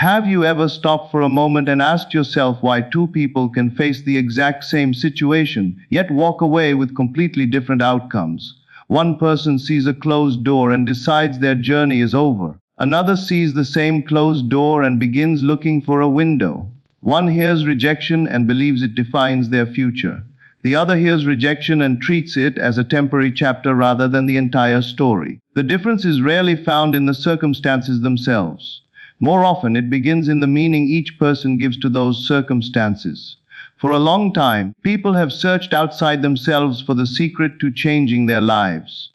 Have you ever stopped for a moment and asked yourself why two people can face the exact same situation, yet walk away with completely different outcomes? One person sees a closed door and decides their journey is over. Another sees the same closed door and begins looking for a window. One hears rejection and believes it defines their future. The other hears rejection and treats it as a temporary chapter rather than the entire story. The difference is rarely found in the circumstances themselves. More often, it begins in the meaning each person gives to those circumstances. For a long time, people have searched outside themselves for the secret to changing their lives.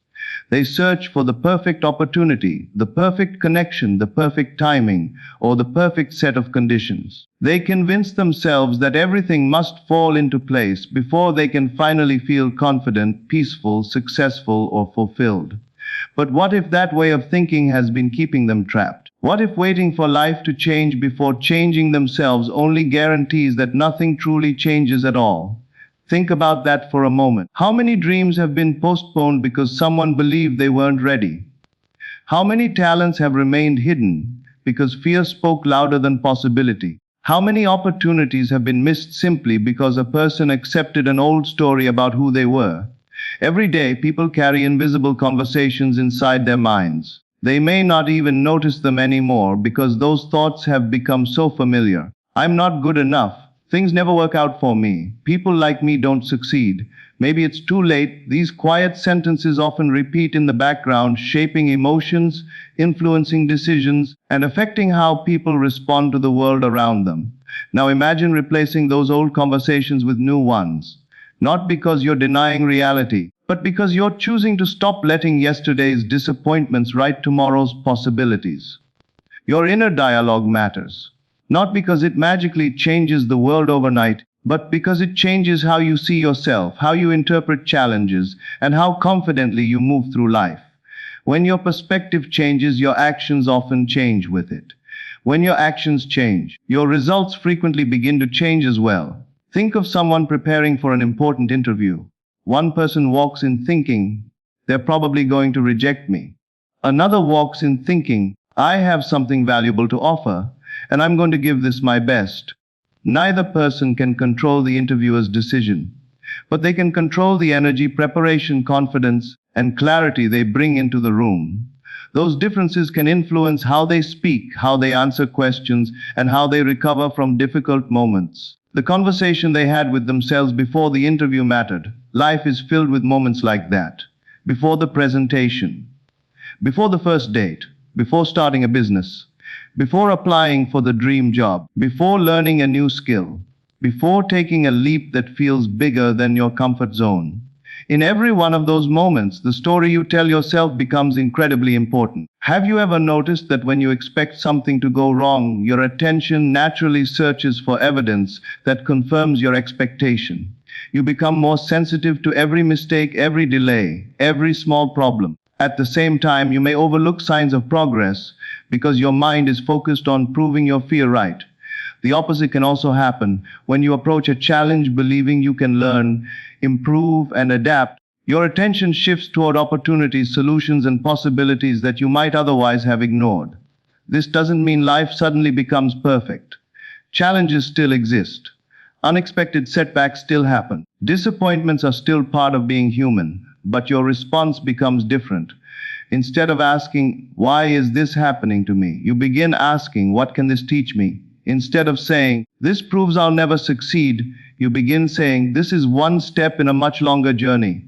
They search for the perfect opportunity, the perfect connection, the perfect timing, or the perfect set of conditions. They convince themselves that everything must fall into place before they can finally feel confident, peaceful, successful, or fulfilled. But what if that way of thinking has been keeping them trapped? What if waiting for life to change before changing themselves only guarantees that nothing truly changes at all? Think about that for a moment. How many dreams have been postponed because someone believed they weren't ready? How many talents have remained hidden because fear spoke louder than possibility? How many opportunities have been missed simply because a person accepted an old story about who they were? Every day, people carry invisible conversations inside their minds. They may not even notice them anymore because those thoughts have become so familiar. I'm not good enough. Things never work out for me. People like me don't succeed. Maybe it's too late. These quiet sentences often repeat in the background, shaping emotions, influencing decisions, and affecting how people respond to the world around them. Now imagine replacing those old conversations with new ones. Not because you're denying reality, but because you're choosing to stop letting yesterday's disappointments write tomorrow's possibilities. Your inner dialogue matters. Not because it magically changes the world overnight, but because it changes how you see yourself, how you interpret challenges, and how confidently you move through life. When your perspective changes, your actions often change with it. When your actions change, your results frequently begin to change as well. Think of someone preparing for an important interview. One person walks in thinking, they're probably going to reject me. Another walks in thinking, I have something valuable to offer, and I'm going to give this my best. Neither person can control the interviewer's decision, but they can control the energy, preparation, confidence, and clarity they bring into the room. Those differences can influence how they speak, how they answer questions, and how they recover from difficult moments. The conversation they had with themselves before the interview mattered. Life is filled with moments like that. Before the presentation, before the first date, before starting a business, before applying for the dream job, before learning a new skill, before taking a leap that feels bigger than your comfort zone. In every one of those moments, the story you tell yourself becomes incredibly important. Have you ever noticed that when you expect something to go wrong, your attention naturally searches for evidence that confirms your expectation? You become more sensitive to every mistake, every delay, every small problem. At the same time, you may overlook signs of progress because your mind is focused on proving your fear right. The opposite can also happen. When you approach a challenge believing you can learn, improve, and adapt, your attention shifts toward opportunities, solutions, and possibilities that you might otherwise have ignored. This doesn't mean life suddenly becomes perfect. Challenges still exist. Unexpected setbacks still happen. Disappointments are still part of being human, but your response becomes different. Instead of asking, why is this happening to me? You begin asking, what can this teach me? Instead of saying, this proves I'll never succeed, you begin saying, this is one step in a much longer journey.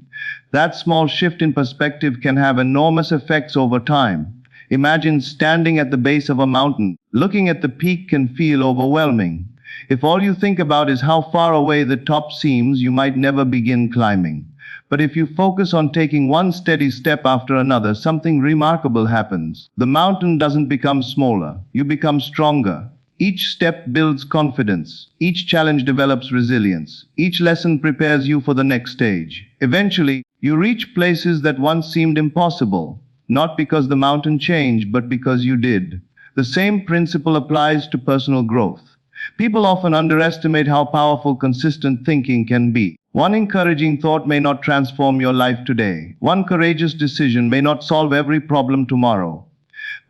That small shift in perspective can have enormous effects over time. Imagine standing at the base of a mountain. Looking at the peak can feel overwhelming. If all you think about is how far away the top seems, you might never begin climbing. But if you focus on taking one steady step after another, something remarkable happens. The mountain doesn't become smaller. You become stronger. Each step builds confidence. Each challenge develops resilience. Each lesson prepares you for the next stage. Eventually, you reach places that once seemed impossible, not because the mountain changed, but because you did. The same principle applies to personal growth. People often underestimate how powerful consistent thinking can be. One encouraging thought may not transform your life today. One courageous decision may not solve every problem tomorrow.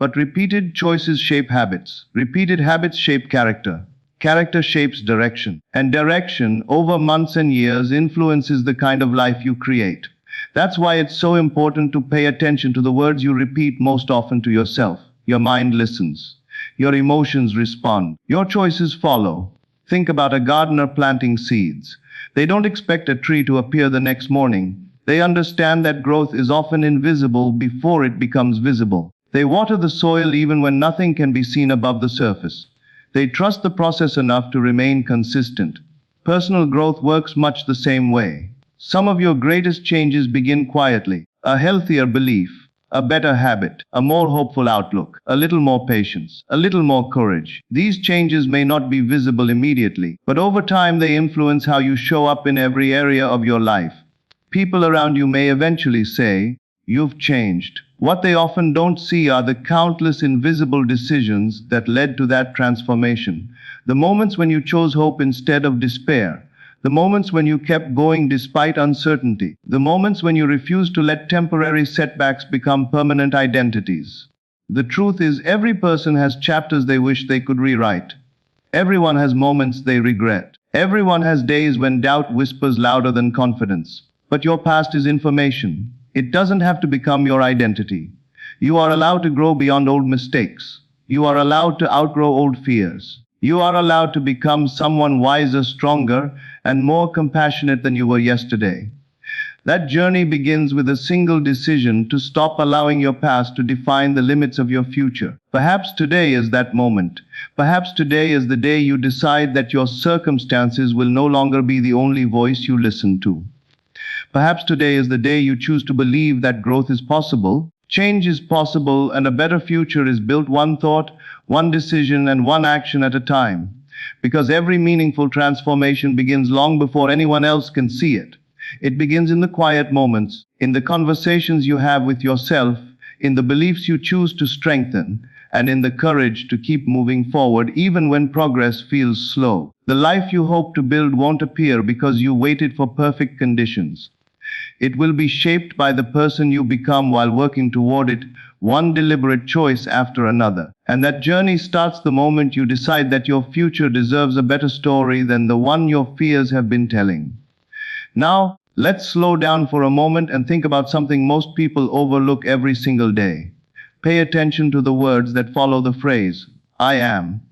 But repeated choices shape habits. Repeated habits shape character. Character shapes direction. And direction, over months and years, influences the kind of life you create. That's why it's so important to pay attention to the words you repeat most often to yourself. Your mind listens. Your emotions respond. Your choices follow. Think about a gardener planting seeds. They don't expect a tree to appear the next morning. They understand that growth is often invisible before it becomes visible. They water the soil even when nothing can be seen above the surface. They trust the process enough to remain consistent. Personal growth works much the same way. Some of your greatest changes begin quietly. A healthier belief, a better habit, a more hopeful outlook, a little more patience, a little more courage. These changes may not be visible immediately, but over time they influence how you show up in every area of your life. People around you may eventually say, "You've changed." What they often don't see are the countless invisible decisions that led to that transformation. The moments when you chose hope instead of despair. The moments when you kept going despite uncertainty. The moments when you refused to let temporary setbacks become permanent identities. The truth is, every person has chapters they wish they could rewrite. Everyone has moments they regret. Everyone has days when doubt whispers louder than confidence. But your past is information. It doesn't have to become your identity. You are allowed to grow beyond old mistakes. You are allowed to outgrow old fears. You are allowed to become someone wiser, stronger, and more compassionate than you were yesterday. That journey begins with a single decision to stop allowing your past to define the limits of your future. Perhaps today is that moment. Perhaps today is the day you decide that your circumstances will no longer be the only voice you listen to. Perhaps today is the day you choose to believe that growth is possible, change is possible, and a better future is built one thought, one decision, and one action at a time. Because every meaningful transformation begins long before anyone else can see it. It begins in the quiet moments, in the conversations you have with yourself, in the beliefs you choose to strengthen, and in the courage to keep moving forward even when progress feels slow. The life you hope to build won't appear because you waited for perfect conditions. It will be shaped by the person you become while working toward it, one deliberate choice after another. And that journey starts the moment you decide that your future deserves a better story than the one your fears have been telling. Now, let's slow down for a moment and think about something most people overlook every single day. Pay attention to the words that follow the phrase, "I am."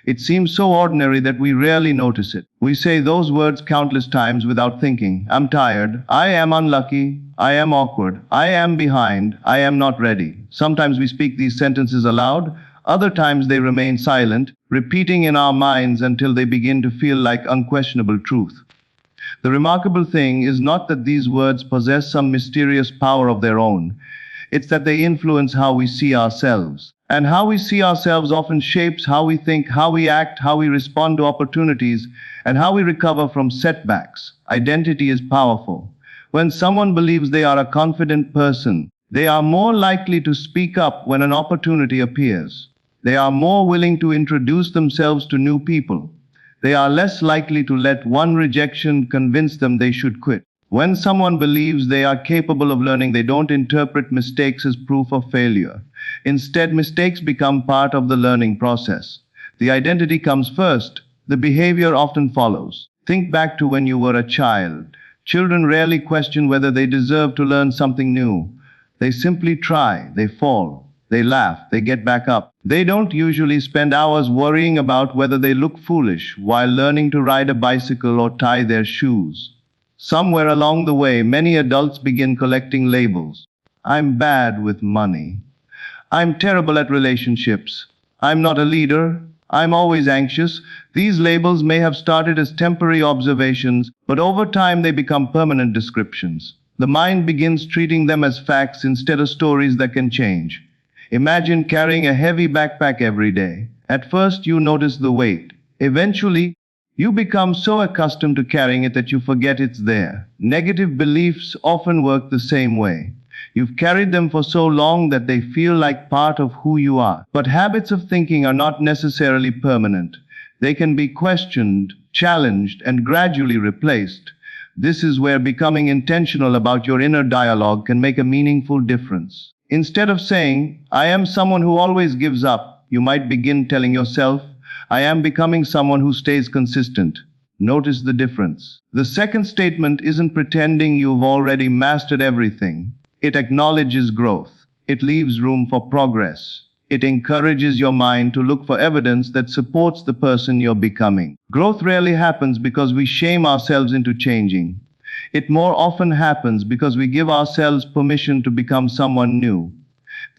It seems so ordinary that we rarely notice it. We say those words countless times without thinking. I'm tired. I am unlucky. I am awkward. I am behind. I am not ready. Sometimes we speak these sentences aloud. Other times they remain silent, repeating in our minds until they begin to feel like unquestionable truth. The remarkable thing is not that these words possess some mysterious power of their own. It's that they influence how we see ourselves. And how we see ourselves often shapes how we think, how we act, how we respond to opportunities, and how we recover from setbacks. Identity is powerful. When someone believes they are a confident person, they are more likely to speak up when an opportunity appears. They are more willing to introduce themselves to new people. They are less likely to let one rejection convince them they should quit. When someone believes they are capable of learning, they don't interpret mistakes as proof of failure. Instead, mistakes become part of the learning process. The identity comes first. The behavior often follows. Think back to when you were a child. Children rarely question whether they deserve to learn something new. They simply try, they fall, they laugh, they get back up. They don't usually spend hours worrying about whether they look foolish while learning to ride a bicycle or tie their shoes. Somewhere along the way, many adults begin collecting labels. I'm bad with money. I'm terrible at relationships. I'm not a leader. I'm always anxious. These labels may have started as temporary observations, but over time they become permanent descriptions. The mind begins treating them as facts instead of stories that can change. Imagine carrying a heavy backpack every day. At first you notice the weight. Eventually, you become so accustomed to carrying it that you forget it's there. Negative beliefs often work the same way. You've carried them for so long that they feel like part of who you are. But habits of thinking are not necessarily permanent. They can be questioned, challenged, and gradually replaced. This is where becoming intentional about your inner dialogue can make a meaningful difference. Instead of saying, I am someone who always gives up, you might begin telling yourself, I am becoming someone who stays consistent. Notice the difference. The second statement isn't pretending you've already mastered everything. It acknowledges growth. It leaves room for progress. It encourages your mind to look for evidence that supports the person you're becoming. Growth rarely happens because we shame ourselves into changing. It more often happens because we give ourselves permission to become someone new.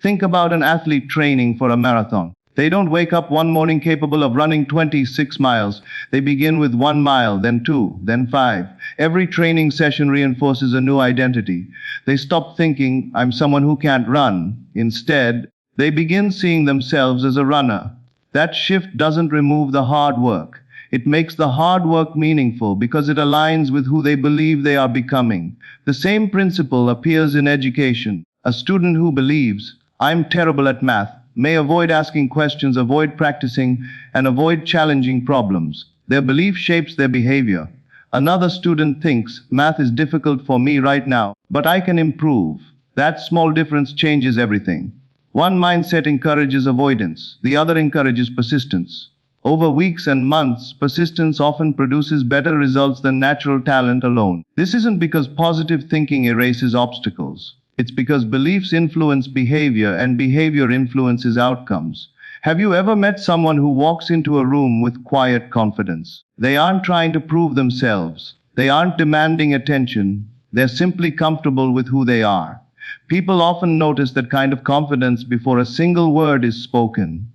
Think about an athlete training for a marathon. They don't wake up one morning capable of running 26 miles. They begin with 1 mile, then 2, then 5. Every training session reinforces a new identity. They stop thinking, I'm someone who can't run. Instead, they begin seeing themselves as a runner. That shift doesn't remove the hard work. It makes the hard work meaningful because it aligns with who they believe they are becoming. The same principle appears in education. A student who believes, I'm terrible at math, may avoid asking questions, avoid practicing, and avoid challenging problems. Their belief shapes their behavior. Another student thinks, math is difficult for me right now, but I can improve. That small difference changes everything. One mindset encourages avoidance, the other encourages persistence. Over weeks and months, persistence often produces better results than natural talent alone. This isn't because positive thinking erases obstacles. It's because beliefs influence behavior and behavior influences outcomes. Have you ever met someone who walks into a room with quiet confidence? They aren't trying to prove themselves. They aren't demanding attention. They're simply comfortable with who they are. People often notice that kind of confidence before a single word is spoken.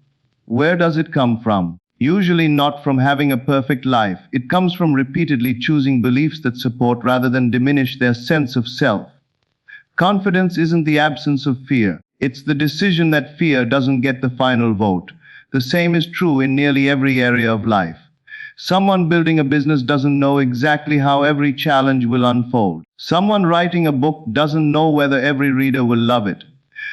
Where does it come from? Usually not from having a perfect life. It comes from repeatedly choosing beliefs that support rather than diminish their sense of self. Confidence isn't the absence of fear. It's the decision that fear doesn't get the final vote. The same is true in nearly every area of life. Someone building a business doesn't know exactly how every challenge will unfold. Someone writing a book doesn't know whether every reader will love it.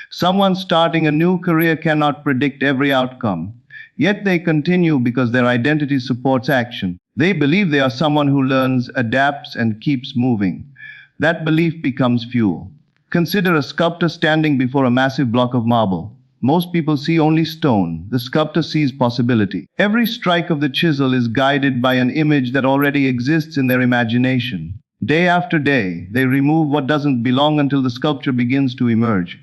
Someone starting a new career cannot predict every outcome. Yet they continue because their identity supports action. They believe they are someone who learns, adapts, and keeps moving. That belief becomes fuel. Consider a sculptor standing before a massive block of marble. Most people see only stone. The sculptor sees possibility. Every strike of the chisel is guided by an image that already exists in their imagination. Day after day, they remove what doesn't belong until the sculpture begins to emerge.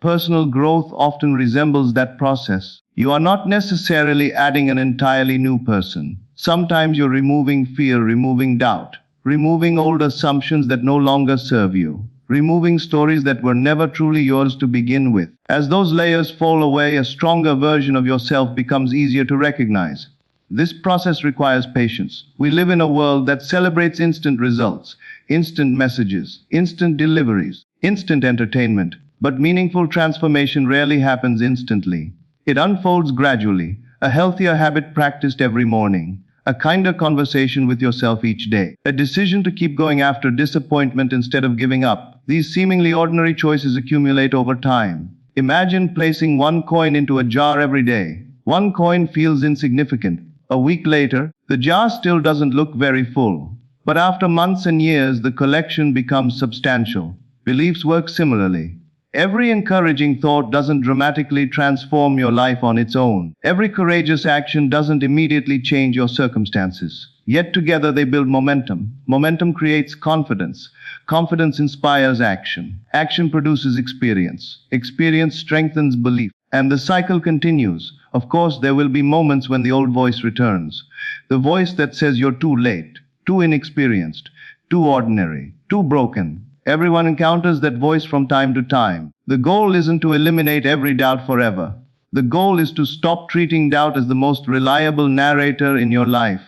Personal growth often resembles that process. You are not necessarily adding an entirely new person. Sometimes you're removing fear, removing doubt, removing old assumptions that no longer serve you, removing stories that were never truly yours to begin with. As those layers fall away, a stronger version of yourself becomes easier to recognize. This process requires patience. We live in a world that celebrates instant results, instant messages, instant deliveries, instant entertainment. But meaningful transformation rarely happens instantly. It unfolds gradually, a healthier habit practiced every morning, a kinder conversation with yourself each day, a decision to keep going after disappointment instead of giving up. These seemingly ordinary choices accumulate over time. Imagine placing one coin into a jar every day. One coin feels insignificant. A week later, the jar still doesn't look very full. But after months and years, the collection becomes substantial. Beliefs work similarly. Every encouraging thought doesn't dramatically transform your life on its own. Every courageous action doesn't immediately change your circumstances. Yet together they build momentum. Momentum creates confidence. Confidence inspires action. Action produces experience. Experience strengthens belief. And the cycle continues. Of course, there will be moments when the old voice returns. The voice that says you're too late, too inexperienced, too ordinary, too broken. Everyone encounters that voice from time to time. The goal isn't to eliminate every doubt forever. The goal is to stop treating doubt as the most reliable narrator in your life.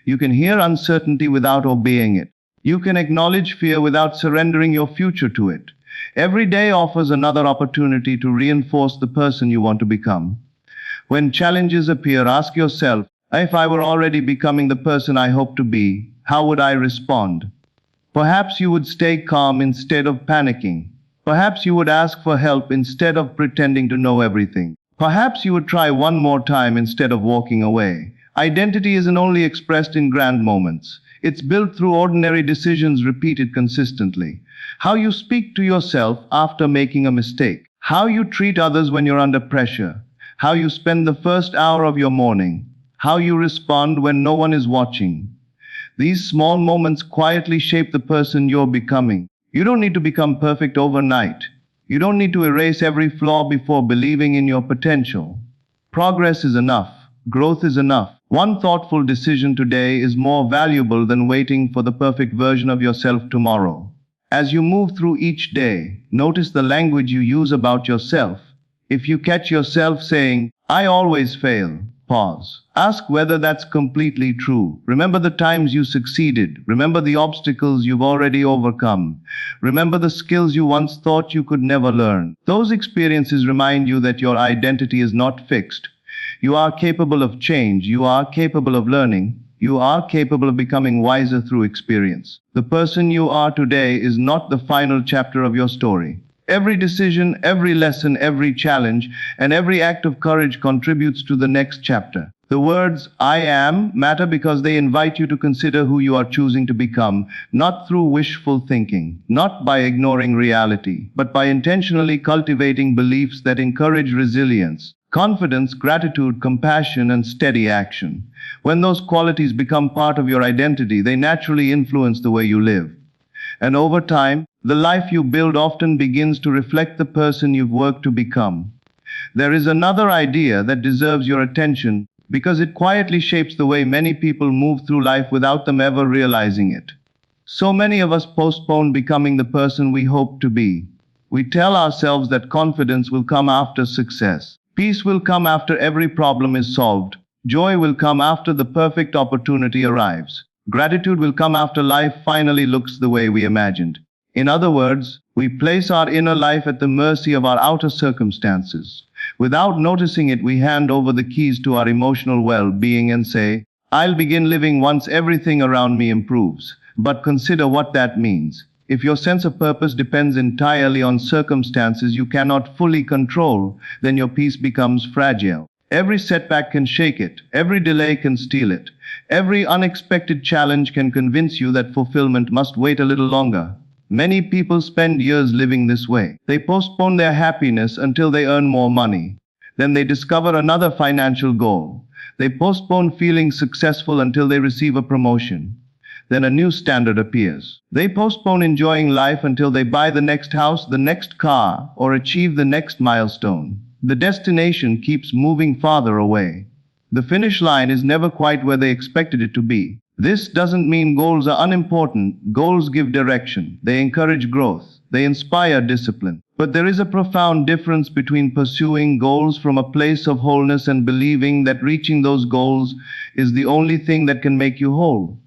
You can hear uncertainty without obeying it. You can acknowledge fear without surrendering your future to it. Every day offers another opportunity to reinforce the person you want to become. When challenges appear, ask yourself, if I were already becoming the person I hope to be, how would I respond? Perhaps you would stay calm instead of panicking. Perhaps you would ask for help instead of pretending to know everything. Perhaps you would try one more time instead of walking away. Identity isn't only expressed in grand moments. It's built through ordinary decisions repeated consistently. How you speak to yourself after making a mistake. How you treat others when you're under pressure, how you spend the first hour of your morning, how you respond when no one is watching. These small moments quietly shape the person you're becoming. You don't need to become perfect overnight. You don't need to erase every flaw before believing in your potential. Progress is enough. Growth is enough. One thoughtful decision today is more valuable than waiting for the perfect version of yourself tomorrow. As you move through each day, notice the language you use about yourself. If you catch yourself saying, "I always fail," pause. Ask whether that's completely true. Remember the times you succeeded. Remember the obstacles you've already overcome. Remember the skills you once thought you could never learn. Those experiences remind you that your identity is not fixed. You are capable of change. You are capable of learning. You are capable of becoming wiser through experience. The person you are today is not the final chapter of your story. Every decision, every lesson, every challenge, and every act of courage contributes to the next chapter. The words "I am" matter because they invite you to consider who you are choosing to become, not through wishful thinking, not by ignoring reality, but by intentionally cultivating beliefs that encourage resilience, confidence, gratitude, compassion, and steady action. When those qualities become part of your identity, they naturally influence the way you live. And over time, the life you build often begins to reflect the person you've worked to become. There is another idea that deserves your attention because it quietly shapes the way many people move through life without them ever realizing it. So many of us postpone becoming the person we hope to be. We tell ourselves that confidence will come after success. Peace will come after every problem is solved. Joy will come after the perfect opportunity arrives. Gratitude will come after life finally looks the way we imagined. In other words, we place our inner life at the mercy of our outer circumstances. Without noticing it, we hand over the keys to our emotional well-being and say, "I'll begin living once everything around me improves." But consider what that means. If your sense of purpose depends entirely on circumstances you cannot fully control, then your peace becomes fragile. Every setback can shake it. Every delay can steal it. Every unexpected challenge can convince you that fulfillment must wait a little longer. Many people spend years living this way. They postpone their happiness until they earn more money. Then they discover another financial goal. They postpone feeling successful until they receive a promotion. Then a new standard appears. They postpone enjoying life until they buy the next house, the next car, or achieve the next milestone. The destination keeps moving farther away. The finish line is never quite where they expected it to be. This doesn't mean goals are unimportant. Goals give direction. They encourage growth. They inspire discipline. But there is a profound difference between pursuing goals from a place of wholeness and believing that reaching those goals is the only thing that can make you whole.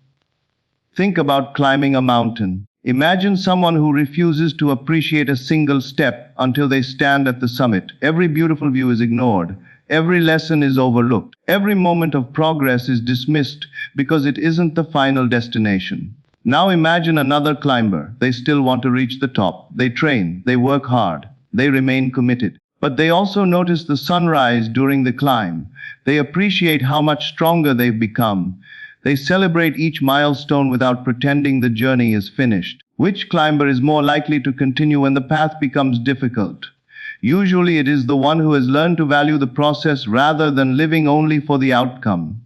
Think about climbing a mountain. Imagine someone who refuses to appreciate a single step until they stand at the summit. Every beautiful view is ignored. Every lesson is overlooked. Every moment of progress is dismissed because it isn't the final destination. Now imagine another climber. They still want to reach the top. They train. They work hard. They remain committed. But they also notice the sunrise during the climb. They appreciate how much stronger they've become. They celebrate each milestone without pretending the journey is finished. Which climber is more likely to continue when the path becomes difficult? Usually it is the one who has learned to value the process rather than living only for the outcome.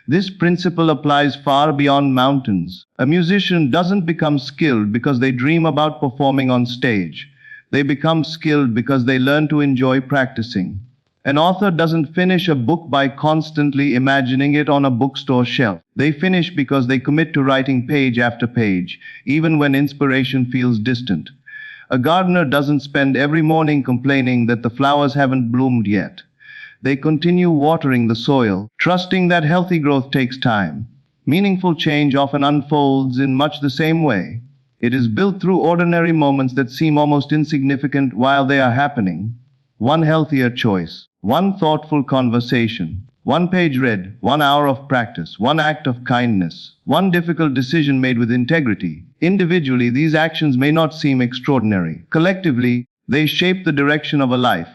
This principle applies far beyond mountains. A musician doesn't become skilled because they dream about performing on stage. They become skilled because they learn to enjoy practicing. An author doesn't finish a book by constantly imagining it on a bookstore shelf. They finish because they commit to writing page after page, even when inspiration feels distant. A gardener doesn't spend every morning complaining that the flowers haven't bloomed yet. They continue watering the soil, trusting that healthy growth takes time. Meaningful change often unfolds in much the same way. It is built through ordinary moments that seem almost insignificant while they are happening. One healthier choice, one thoughtful conversation, one page read, 1 hour of practice, one act of kindness, one difficult decision made with integrity. Individually, these actions may not seem extraordinary. Collectively, they shape the direction of a life.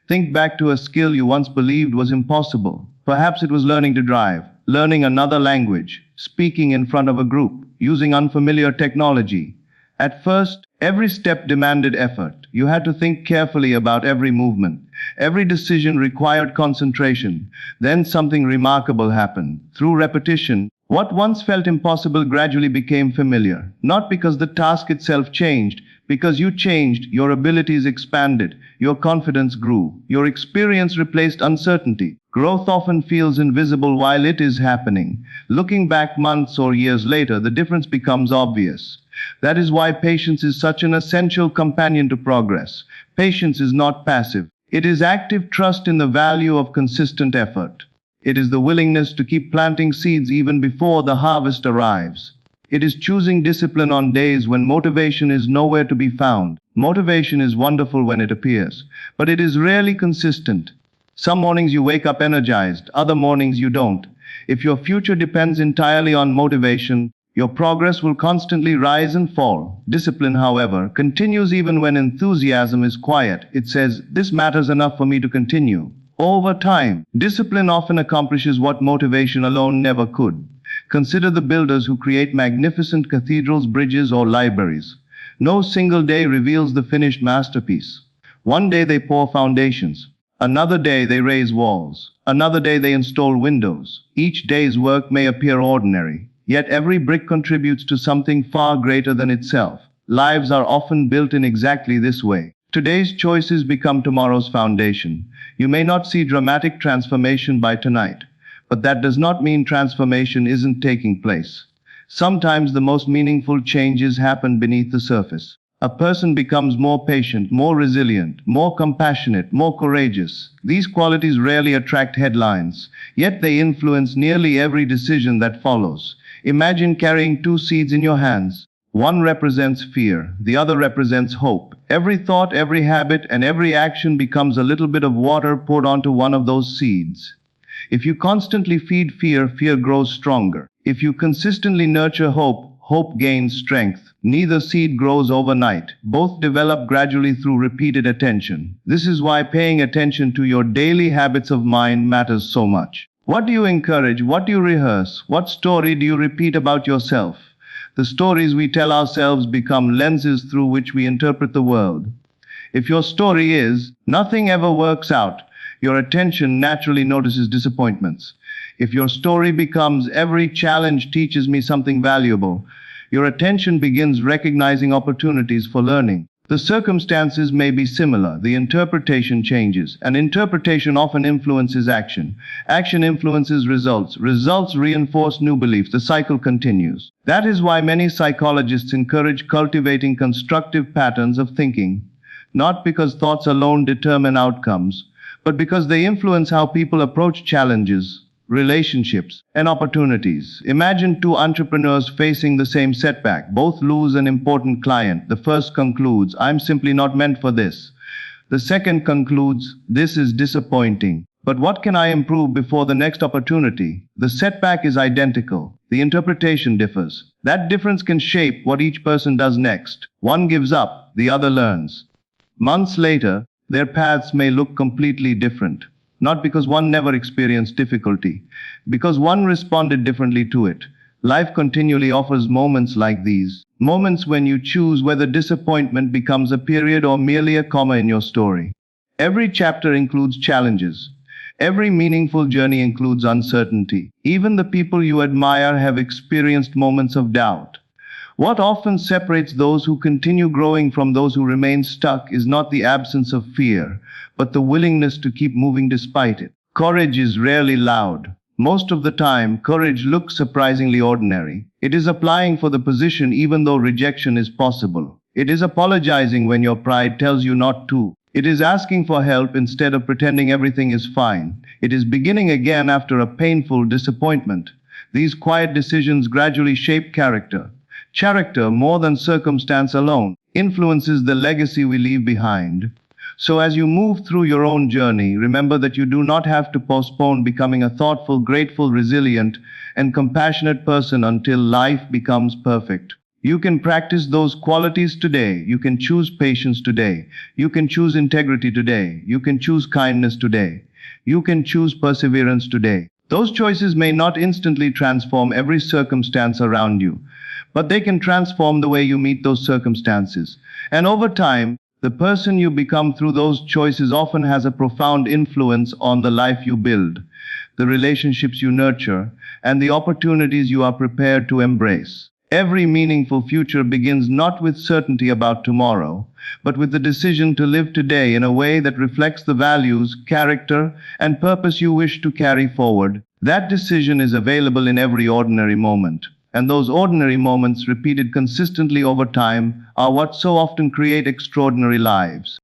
Think back to a skill you once believed was impossible. Perhaps it was learning to drive, learning another language, speaking in front of a group, using unfamiliar technology. At first, every step demanded effort. You had to think carefully about every movement. Every decision required concentration. Then something remarkable happened. Through repetition, what once felt impossible gradually became familiar. Not because the task itself changed, because you changed, your abilities expanded, your confidence grew, your experience replaced uncertainty. Growth often feels invisible while it is happening. Looking back months or years later, the difference becomes obvious. That is why patience is such an essential companion to progress. Patience is not passive. It is active trust in the value of consistent effort. It is the willingness to keep planting seeds even before the harvest arrives. It is choosing discipline on days when motivation is nowhere to be found. Motivation is wonderful when it appears, but it is rarely consistent. Some mornings you wake up energized, other mornings you don't. If your future depends entirely on motivation, your progress will constantly rise and fall. Discipline, however, continues even when enthusiasm is quiet. It says, "This matters enough for me to continue." Over time, discipline often accomplishes what motivation alone never could. Consider the builders who create magnificent cathedrals, bridges, or libraries. No single day reveals the finished masterpiece. One day they pour foundations. Another day they raise walls. Another day they install windows. Each day's work may appear ordinary, yet every brick contributes to something far greater than itself. Lives are often built in exactly this way. Today's choices become tomorrow's foundation. You may not see dramatic transformation by tonight, but that does not mean transformation isn't taking place. Sometimes the most meaningful changes happen beneath the surface. A person becomes more patient, more resilient, more compassionate, more courageous. These qualities rarely attract headlines, yet they influence nearly every decision that follows. Imagine carrying two seeds in your hands. One represents fear, the other represents hope. Every thought, every habit, and every action becomes a little bit of water poured onto one of those seeds. If you constantly feed fear, fear grows stronger. If you consistently nurture hope, hope gains strength. Neither seed grows overnight. Both develop gradually through repeated attention. This is why paying attention to your daily habits of mind matters so much. What do you encourage? What do you rehearse? What story do you repeat about yourself? The stories we tell ourselves become lenses through which we interpret the world. If your story is, "Nothing ever works out," your attention naturally notices disappointments. If your story becomes, "Every challenge teaches me something valuable," your attention begins recognizing opportunities for learning. The circumstances may be similar, the interpretation changes, and interpretation often influences action. Action influences results. Results reinforce new beliefs. The cycle continues. That is why many psychologists encourage cultivating constructive patterns of thinking, not because thoughts alone determine outcomes, but because they influence how people approach challenges, relationships, and opportunities. Imagine two entrepreneurs facing the same setback. Both lose an important client. The first concludes, "I'm simply not meant for this." The second concludes, "This is disappointing, but what can I improve before the next opportunity?" The setback is identical. The interpretation differs. That difference can shape what each person does next. One gives up, the other learns. Months later, their paths may look completely different. Not because one never experienced difficulty, because one responded differently to it. Life continually offers moments like these, moments when you choose whether disappointment becomes a period or merely a comma in your story. Every chapter includes challenges. Every meaningful journey includes uncertainty. Even the people you admire have experienced moments of doubt. What often separates those who continue growing from those who remain stuck is not the absence of fear, but the willingness to keep moving despite it. Courage is rarely loud. Most of the time, courage looks surprisingly ordinary. It is applying for the position even though rejection is possible. It is apologizing when your pride tells you not to. It is asking for help instead of pretending everything is fine. It is beginning again after a painful disappointment. These quiet decisions gradually shape character. Character, more than circumstance alone, influences the legacy we leave behind. So as you move through your own journey, remember that you do not have to postpone becoming a thoughtful, grateful, resilient, and compassionate person until life becomes perfect. You can practice those qualities today. You can choose patience today. You can choose integrity today. You can choose kindness today. You can choose perseverance today. Those choices may not instantly transform every circumstance around you, but they can transform the way you meet those circumstances. And over time, the person you become through those choices often has a profound influence on the life you build, the relationships you nurture, and the opportunities you are prepared to embrace. Every meaningful future begins not with certainty about tomorrow, but with the decision to live today in a way that reflects the values, character, and purpose you wish to carry forward. That decision is available in every ordinary moment. And those ordinary moments, repeated consistently over time, are what so often create extraordinary lives.